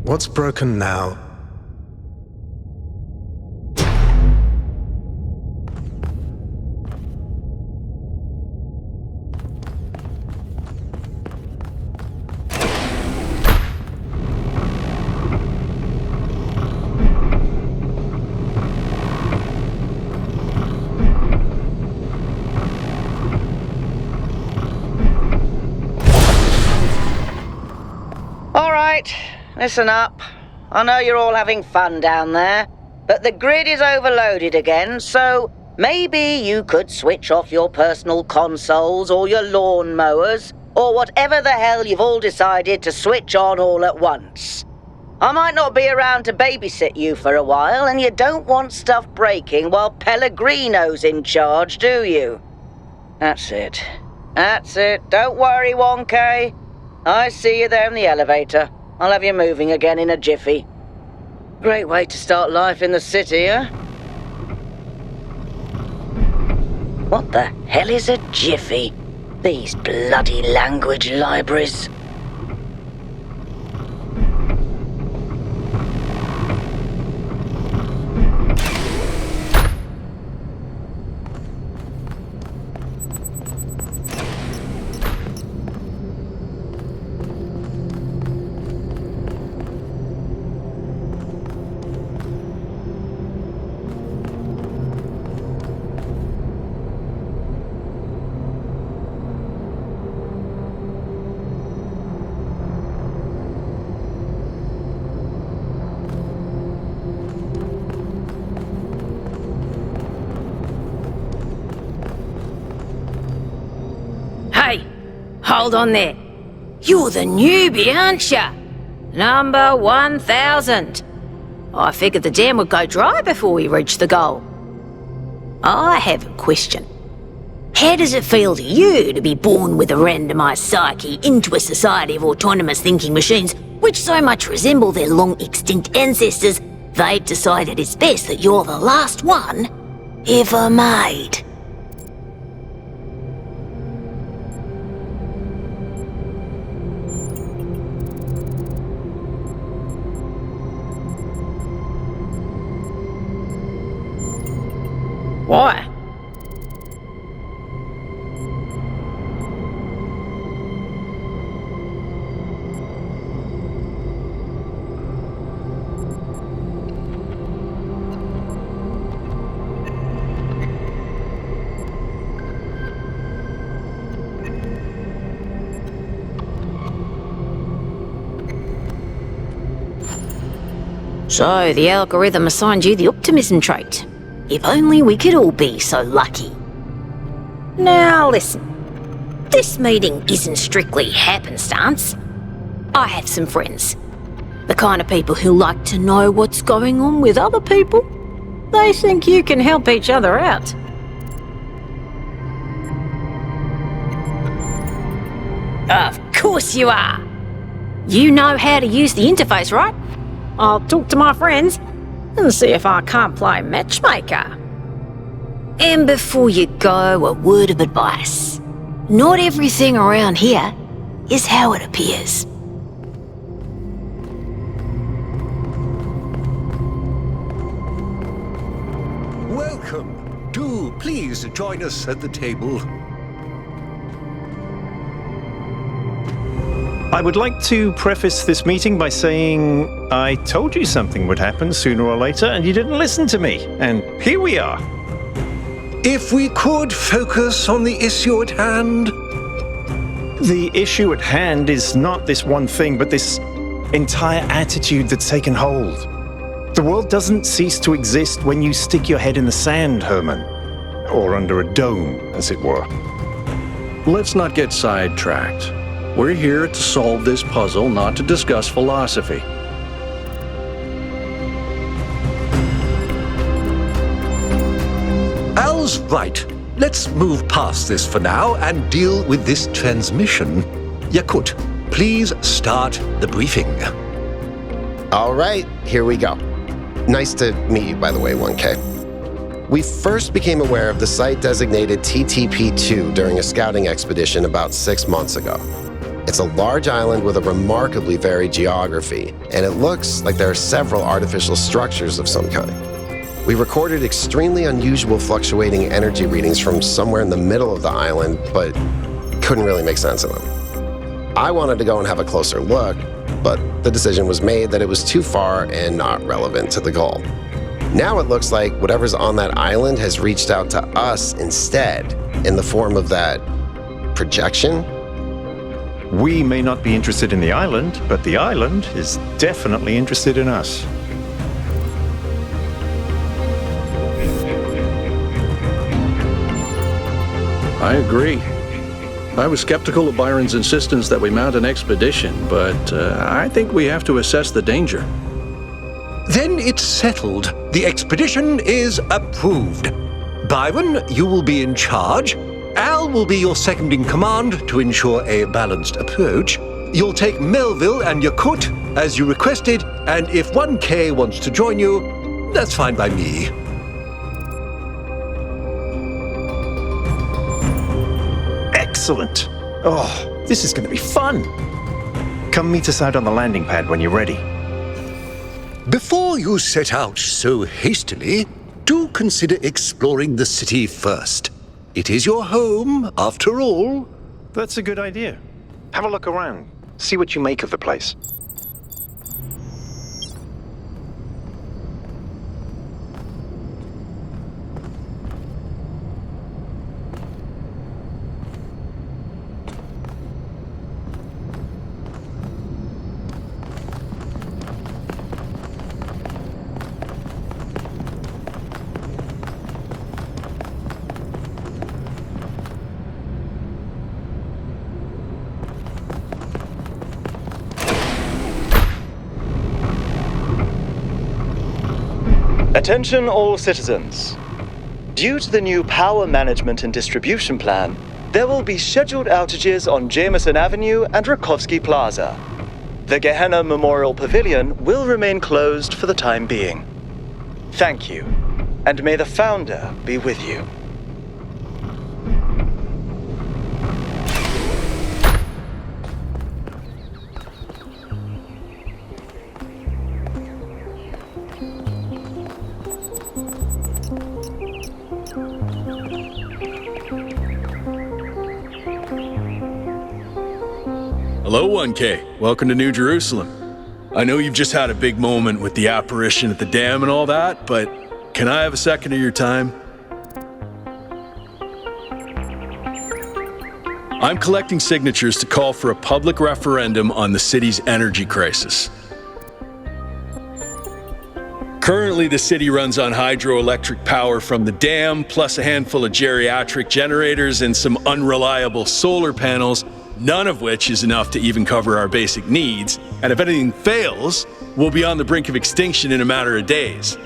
What's broken now? Listen up. I know you're all having fun down there, but the grid is overloaded again, so maybe you could switch off your personal consoles or your lawn mowers, or whatever the hell you've all decided to switch on all at once. I might not be around to babysit you for a while, and you don't want stuff breaking while Pellegrino's in charge, do you? That's it. Don't worry, 1K. I see you there in the elevator. I'll have you moving again in a jiffy. Great way to start life in the city, huh? What the hell is a jiffy? These bloody language libraries. Hold on there. You're the newbie, aren't ya? Number 1000. I figured the dam would go dry before we reach the goal. I have a question. How does it feel to you to be born with a randomised psyche into a society of autonomous thinking machines which so much resemble their long-extinct ancestors, they've decided it's best that you're the last one ever made? Why? So the algorithm assigned you the optimism trait. If only we could all be so lucky. Now listen, this meeting isn't strictly happenstance. I have some friends. The kind of people who like to know what's going on with other people. They think you can help each other out. Of course you are. You know how to use the interface, right? I'll talk to my friends and see if I can't play matchmaker. And before you go, a word of advice. Not everything around here is how it appears. Welcome. Do please join us at the table. I would like to preface this meeting by saying I told you something would happen sooner or later and you didn't listen to me, and here we are. If we could focus on the issue at hand. The issue at hand is not this one thing, but this entire attitude that's taken hold. The world doesn't cease to exist when you stick your head in the sand, Herman. Or under a dome, as it were. Let's not get sidetracked. We're here to solve this puzzle, not to discuss philosophy. Al's right. Let's move past this for now and deal with this transmission. Yakut, please start the briefing. All right, here we go. Nice to meet you, by the way, 1K. We first became aware of the site designated TTP-2 during a scouting expedition about 6 months ago. It's a large island with a remarkably varied geography, and it looks like there are several artificial structures of some kind. We recorded extremely unusual fluctuating energy readings from somewhere in the middle of the island, but couldn't really make sense of them. I wanted to go and have a closer look, but the decision was made that it was too far and not relevant to the goal. Now it looks like whatever's on that island has reached out to us instead, in the form of that projection. We may not be interested in the island, but the island is definitely interested in us. I agree. I was skeptical of Byron's insistence that we mount an expedition, but I think we have to assess the danger. Then it's settled. The expedition is approved. Byron, you will be in charge. Al will be your second in command to ensure a balanced approach. You'll take Melville and Yakut as you requested, and if 1K wants to join you, that's fine by me. Excellent. Oh, this is going to be fun. Come meet us out on the landing pad when you're ready. Before you set out so hastily, do consider exploring the city first. It is your home, after all. That's a good idea. Have a look around. See what you make of the place. Attention all citizens. Due to the new power management and distribution plan, there will be scheduled outages on Jameson Avenue and Rakovsky Plaza. The Gehenna Memorial Pavilion will remain closed for the time being. Thank you, and may the Founder be with you. Hello, 1K. Welcome to New Jerusalem. I know you've just had a big moment with the apparition at the dam and all that, but can I have a second of your time? I'm collecting signatures to call for a public referendum on the city's energy crisis. Currently, the city runs on hydroelectric power from the dam, plus a handful of geriatric generators and some unreliable solar panels, none of which is enough to even cover our basic needs, and if anything fails, we'll be on the brink of extinction in a matter of days.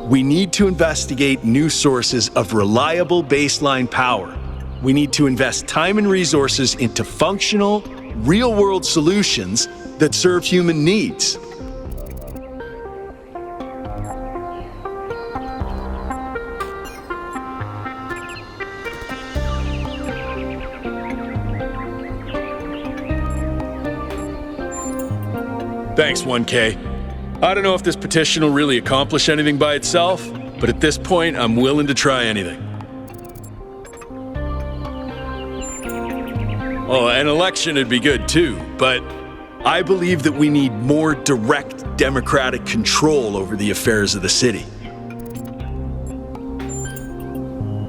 We need to investigate new sources of reliable baseline power. We need to invest time and resources into functional, real-world solutions that serve human needs. Thanks, 1K. I don't know if this petition will really accomplish anything by itself, but at this point, I'm willing to try anything. Oh, an election would be good too, but I believe that we need more direct democratic control over the affairs of the city.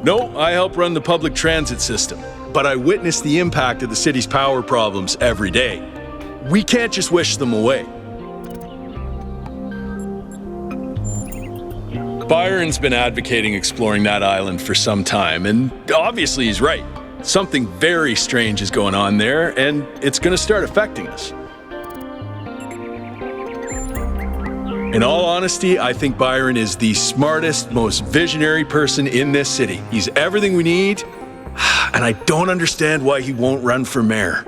No, I help run the public transit system, but I witness the impact of the city's power problems every day. We can't just wish them away. Byron's been advocating exploring that island for some time, and obviously he's right. Something very strange is going on there, and it's going to start affecting us. In all honesty, I think Byron is the smartest, most visionary person in this city. He's everything we need, and I don't understand why he won't run for mayor.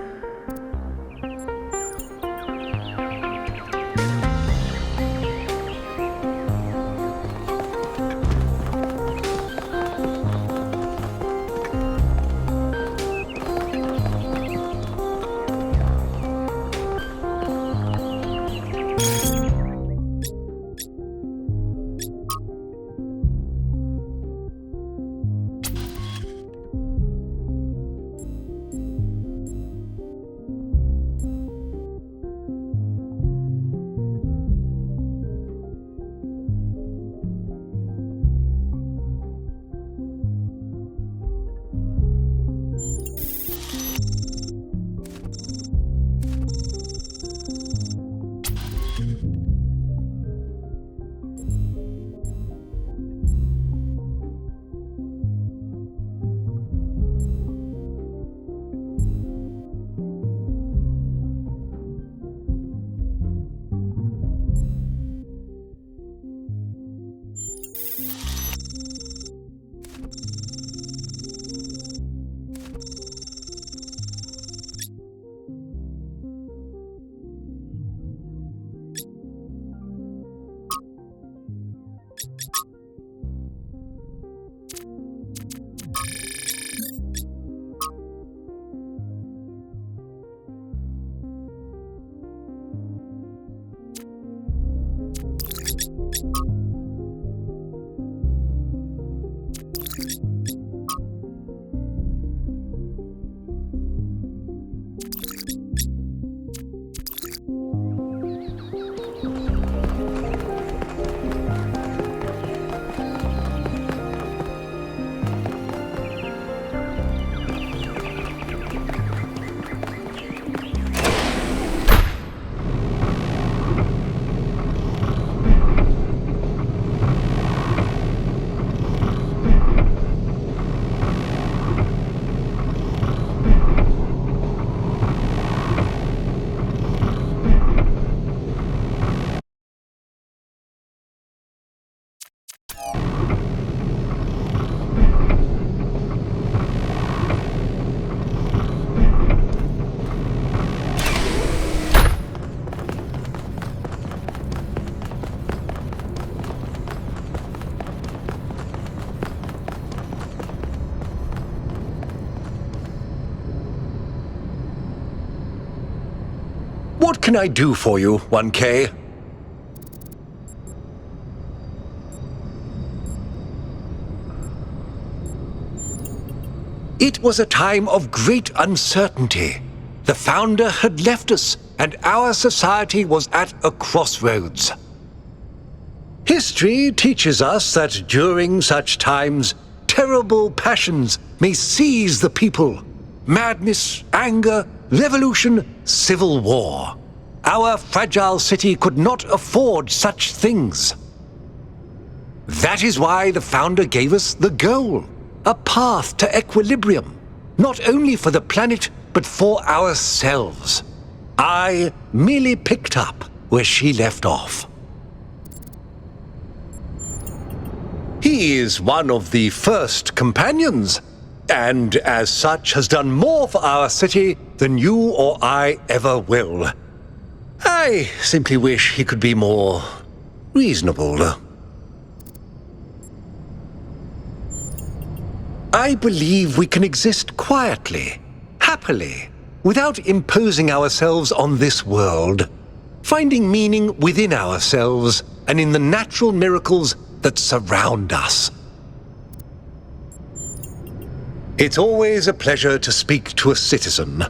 What can I do for you, 1K? It was a time of great uncertainty. The founder had left us, and our society was at a crossroads. History teaches us that during such times, terrible passions may seize the people. Madness, anger, revolution, civil war. Our fragile city could not afford such things. That is why the founder gave us the goal, a path to equilibrium, not only for the planet, but for ourselves. I merely picked up where she left off. He is one of the first companions, and as such has done more for our city than you or I ever will. I simply wish he could be more reasonable. I believe we can exist quietly, happily, without imposing ourselves on this world, finding meaning within ourselves and in the natural miracles that surround us. It's always a pleasure to speak to a citizen.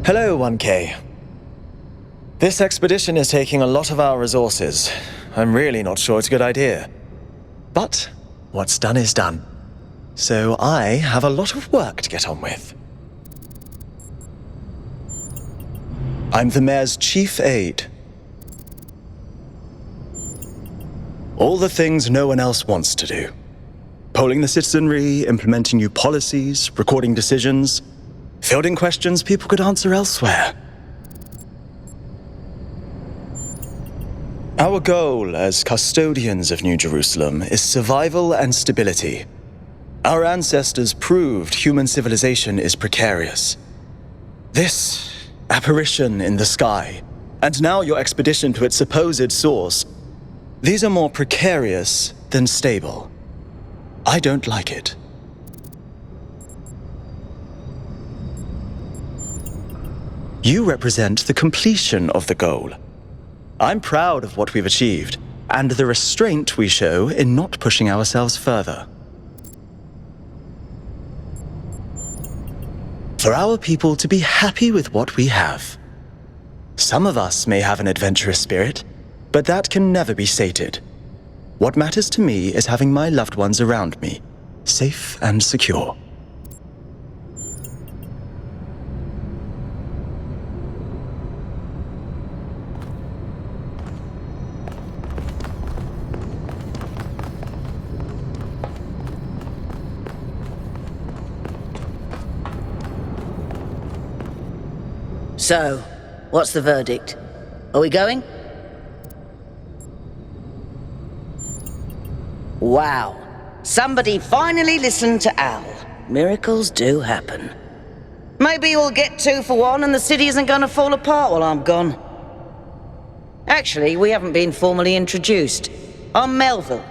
Hello, 1K. This expedition is taking a lot of our resources. I'm really not sure it's a good idea. But what's done is done. So I have a lot of work to get on with. I'm the mayor's chief aide. All the things no one else wants to do. Polling the citizenry, implementing new policies, recording decisions, fielding questions people could answer elsewhere. Our goal as custodians of New Jerusalem is survival and stability. Our ancestors proved human civilization is precarious. This apparition in the sky, and now your expedition to its supposed source, these are more precarious than stable. I don't like it. You represent the completion of the goal. I'm proud of what we've achieved, and the restraint we show in not pushing ourselves further. For our people to be happy with what we have. Some of us may have an adventurous spirit, but that can never be sated. What matters to me is having my loved ones around me, safe and secure. So, what's the verdict? Are we going? Wow. Somebody finally listened to Al. Miracles do happen. Maybe we'll get 2 for 1 and the city isn't gonna fall apart while I'm gone. Actually, we haven't been formally introduced. I'm Melville,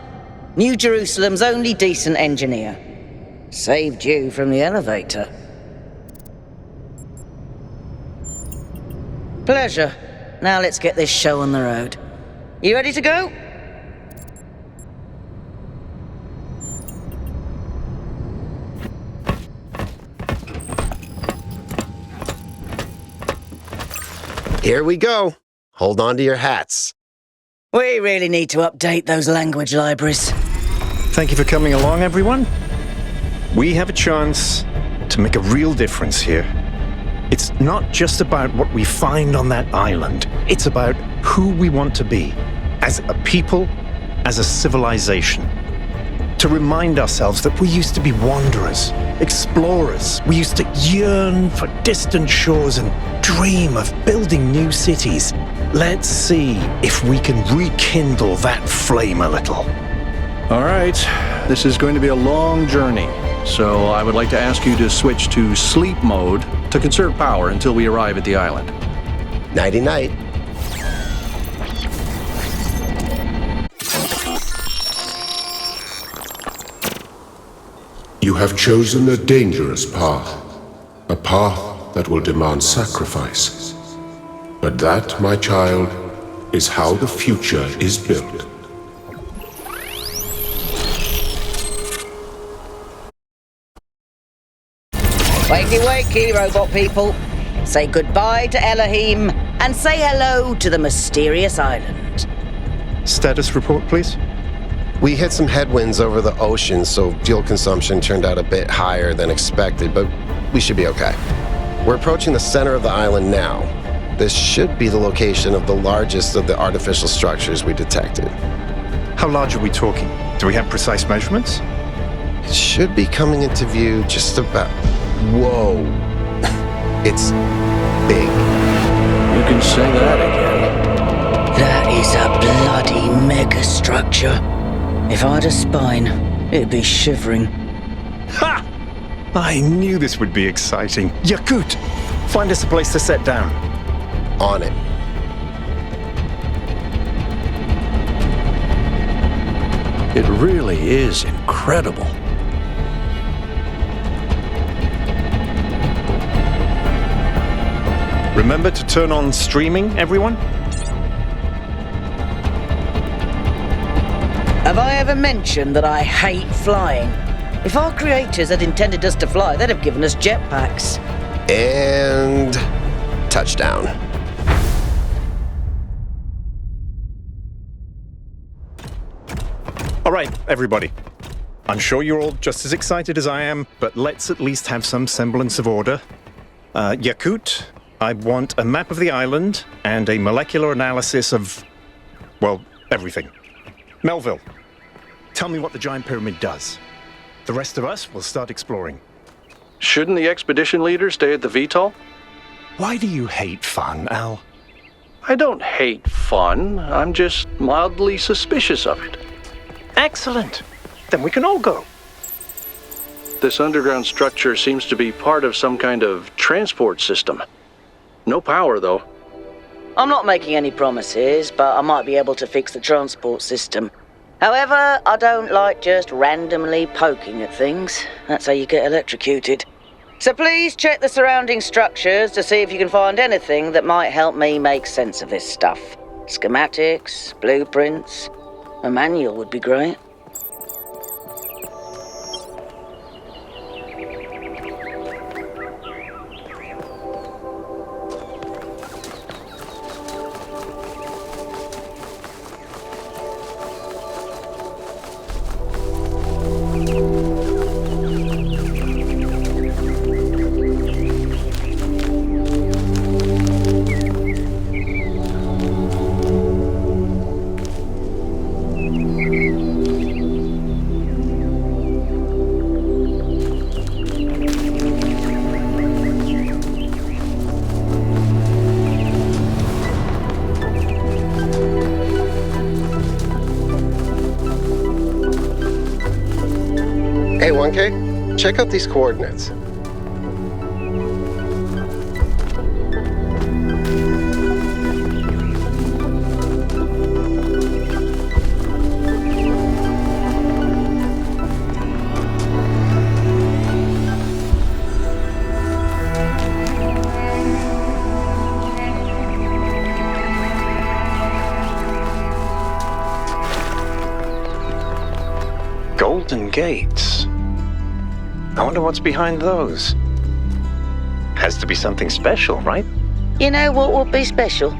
New Jerusalem's only decent engineer. Saved you from the elevator. Pleasure. Now let's get this show on the road. You ready to go? Here we go. Hold on to your hats. We really need to update those language libraries. Thank you for coming along, everyone. We have a chance to make a real difference here. It's not just about what we find on that island. It's about who we want to be, as a people, as a civilization. To remind ourselves that we used to be wanderers, explorers. We used to yearn for distant shores and dream of building new cities. Let's see if we can rekindle that flame a little. All right, this is going to be a long journey, so I would like to ask you to switch to sleep mode to conserve power until we arrive at the island. Nighty-night. You have chosen a dangerous path. A path that will demand sacrifice. But that, my child, is how the future is built. Wakey wakey, robot people. Say goodbye to Elohim and say hello to the mysterious island. Status report, please. We hit some headwinds over the ocean, so fuel consumption turned out a bit higher than expected, but we should be okay. We're approaching the center of the island now. This should be the location of the largest of the artificial structures we detected. How large are we talking? Do we have precise measurements? It should be coming into view just about... Whoa. It's big. You can say that again. That is a bloody megastructure. If I had a spine, it'd be shivering. Ha! I knew this would be exciting. Yakut, find us a place to set down. On it. It really is incredible. Remember to turn on streaming, everyone? Have I ever mentioned that I hate flying? If our creators had intended us to fly, they'd have given us jetpacks. And... touchdown. All right, everybody. I'm sure you're all just as excited as I am, but let's at least have some semblance of order. Yakut, I want a map of the island and a molecular analysis of, well, everything. Melville, tell me what the giant pyramid does. The rest of us will start exploring. Shouldn't the expedition leader stay at the VTOL? Why do you hate fun, Al? I don't hate fun. I'm just mildly suspicious of it. Excellent. Then we can all go. This underground structure seems to be part of some kind of transport system. No power, though. I'm not making any promises, but I might be able to fix the transport system. However, I don't like just randomly poking at things. That's how you get electrocuted. So please check the surrounding structures to see if you can find anything that might help me make sense of this stuff. Schematics, blueprints, a manual would be great. Hey, 1K, check out these coordinates. Golden gates. I wonder what's behind those. Has to be something special, right? You know what would be special?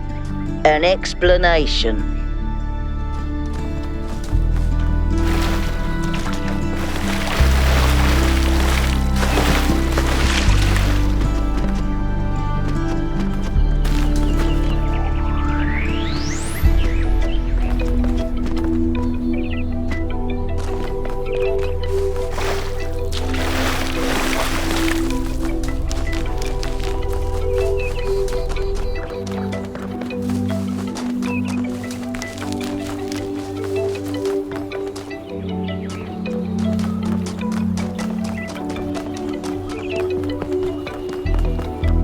An explanation.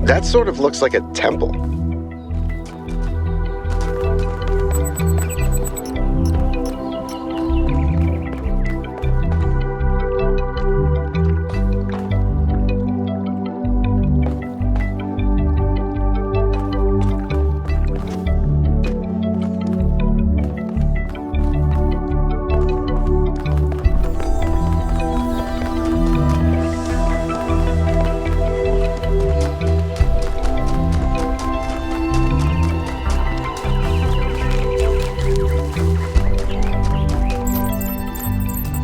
That sort of looks like a temple.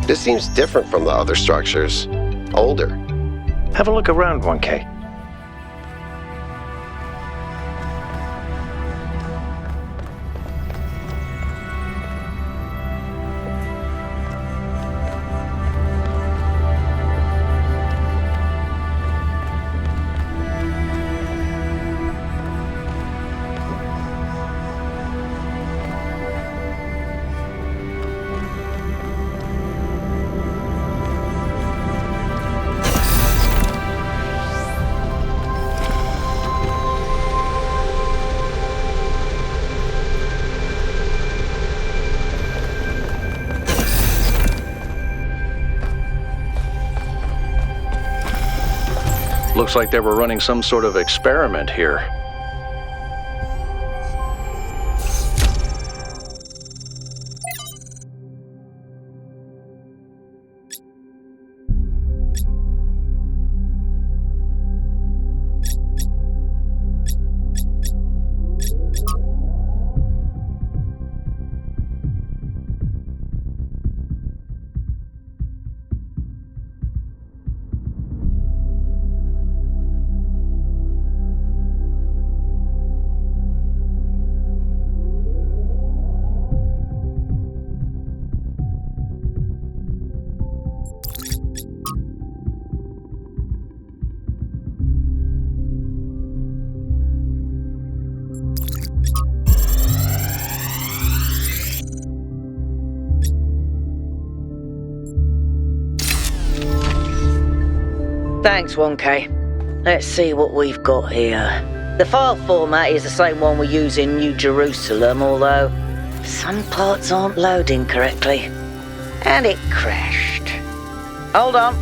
This seems different from the other structures. Older. Have a look around, 1K. Looks like they were running some sort of experiment here. Thanks, 1K. Let's see what we've got here. The file format is the same one we use in New Jerusalem, although some parts aren't loading correctly. And it crashed. Hold on.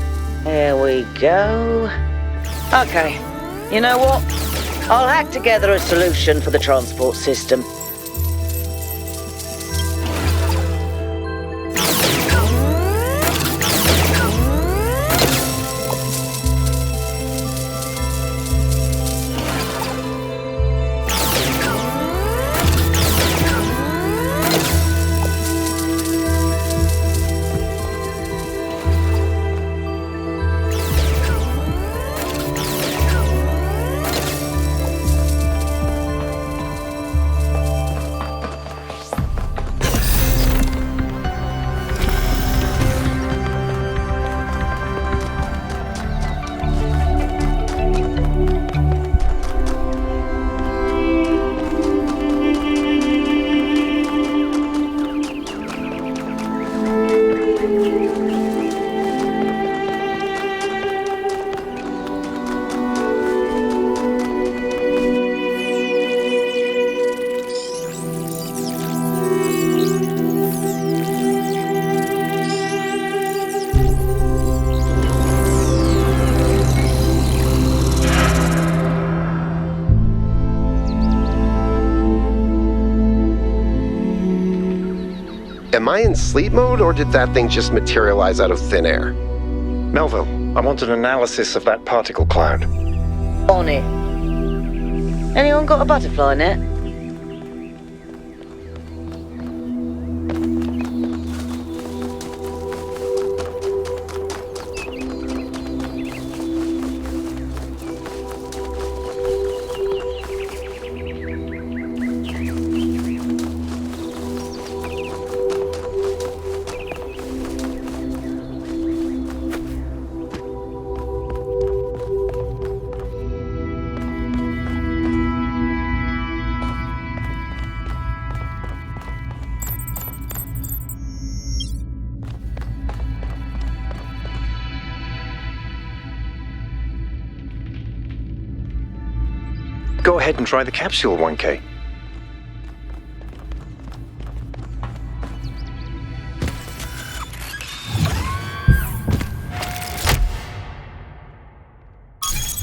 Here we go. Okay, you know what? I'll hack together a solution for the transport system. Am I in sleep mode, or did that thing just materialize out of thin air? Melville, I want an analysis of that particle cloud. On it. Anyone got a butterfly net? Go ahead and try the capsule, 1K.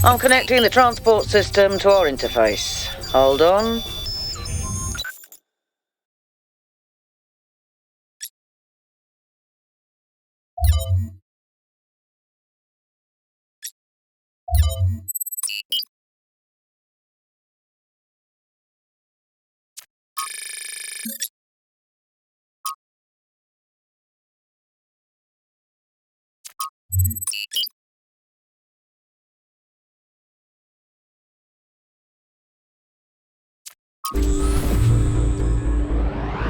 I'm connecting the transport system to our interface. Hold on.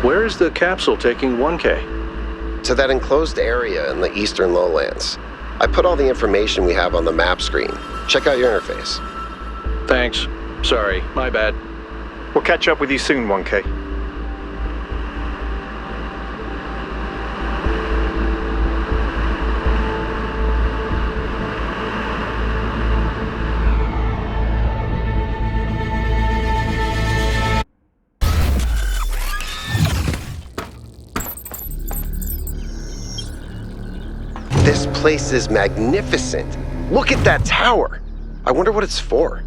Where is the capsule taking 1K? To that enclosed area in the eastern lowlands. I put all the information we have on the map screen. Check out your interface. Thanks. Sorry, my bad. We'll catch up with you soon, 1K. This place is magnificent. Look at that tower. I wonder what it's for.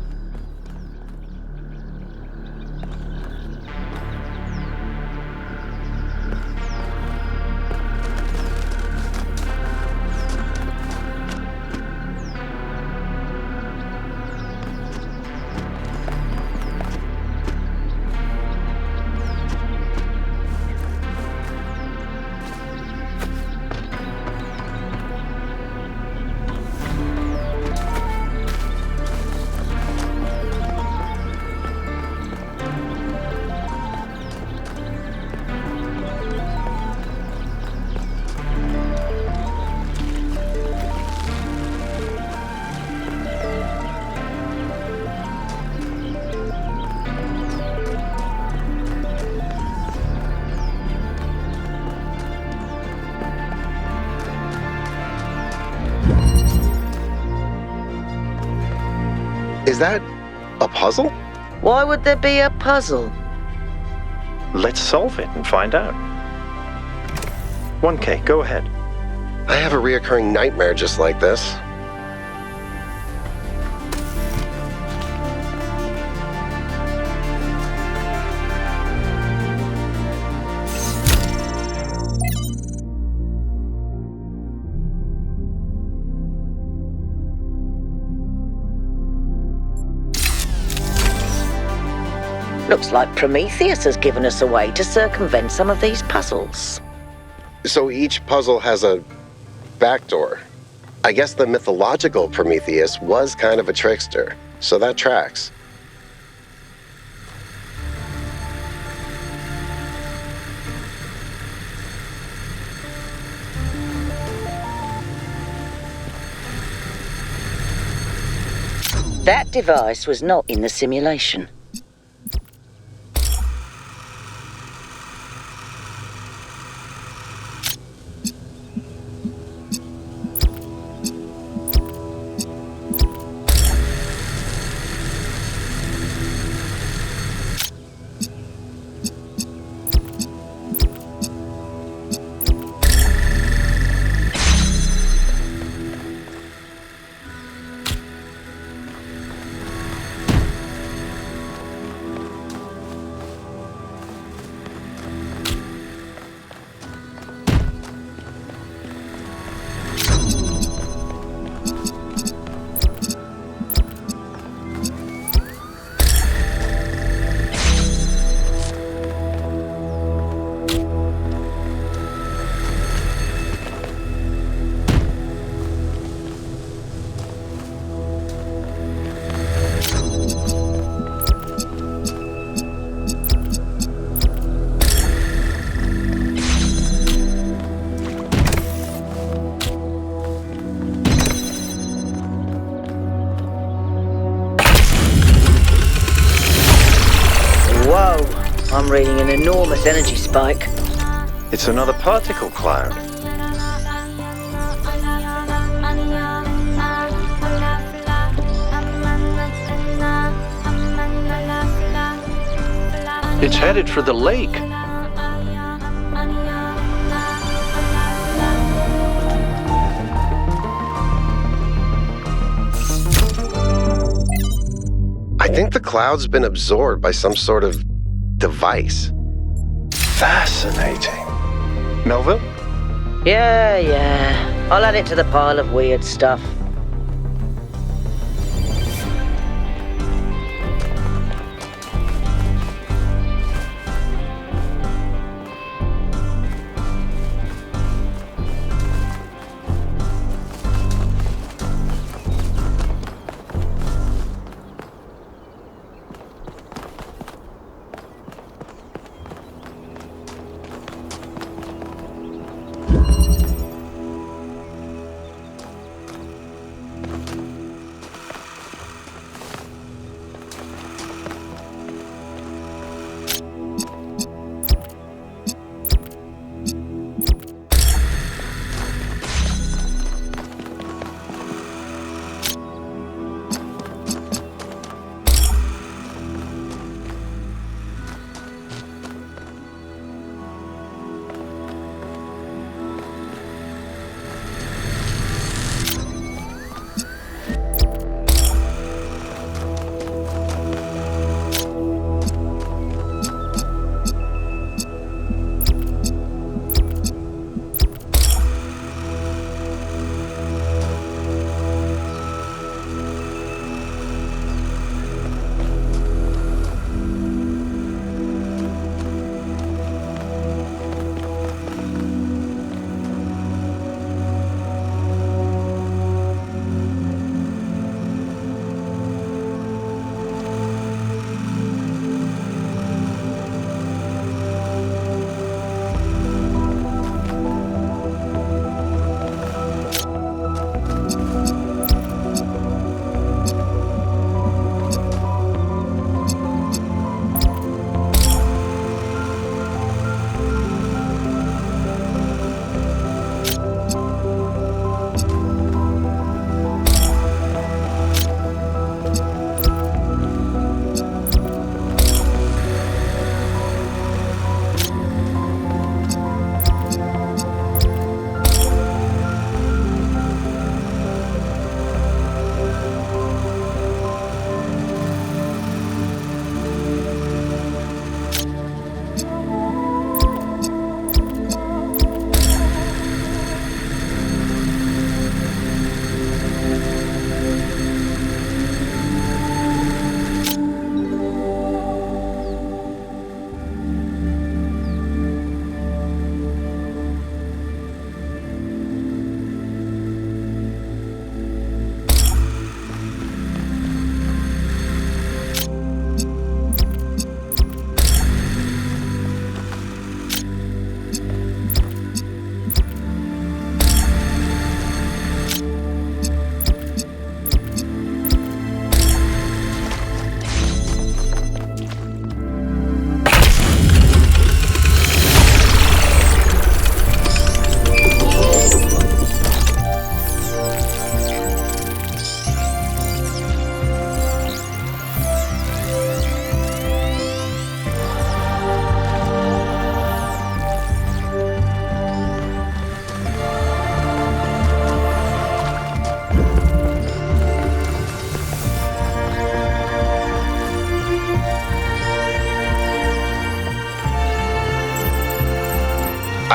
Is that a puzzle? Why would there be a puzzle? Let's solve it and find out. 1K, go ahead. I have a reoccurring nightmare just like this. Looks like Prometheus has given us a way to circumvent some of these puzzles. So each puzzle has a backdoor. I guess the mythological Prometheus was kind of a trickster, so that tracks. That device was not in the simulation. I'm reading an enormous energy spike. It's another particle cloud. It's headed for the lake. I think the cloud's been absorbed by some sort of device. Fascinating. Melville? Yeah. I'll add it to the pile of weird stuff.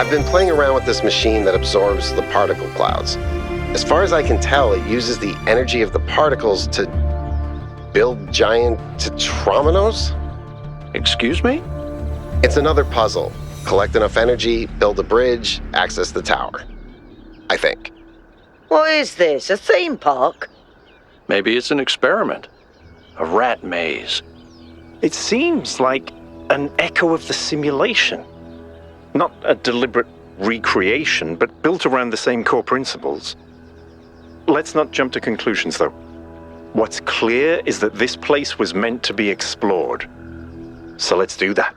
I've been playing around with this machine that absorbs the particle clouds. As far as I can tell, it uses the energy of the particles to build giant tetrominos? Excuse me? It's another puzzle. Collect enough energy, build a bridge, access the tower. I think. What is this, a theme park? Maybe it's an experiment. A rat maze. It seems like an echo of the simulation. Not a deliberate recreation, but built around the same core principles. Let's not jump to conclusions, though. What's clear is that this place was meant to be explored. So let's do that.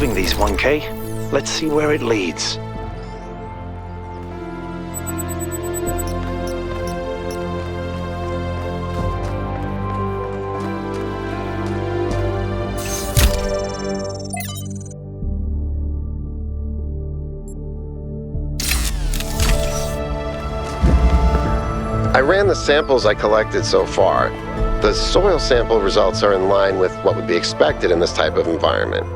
solving these, 1K. Let's see where it leads. I ran the samples I collected so far. The soil sample results are in line with what would be expected in this type of environment.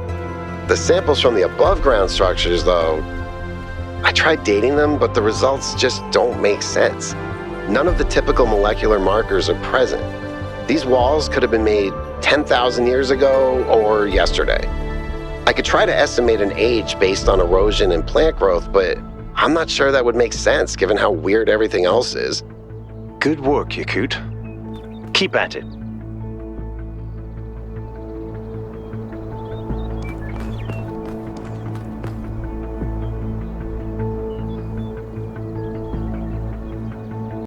The samples from the above-ground structures, though, I tried dating them, but the results just don't make sense. None of the typical molecular markers are present. These walls could have been made 10,000 years ago or yesterday. I could try to estimate an age based on erosion and plant growth, but I'm not sure that would make sense given how weird everything else is. Good work, Yakut. Keep at it.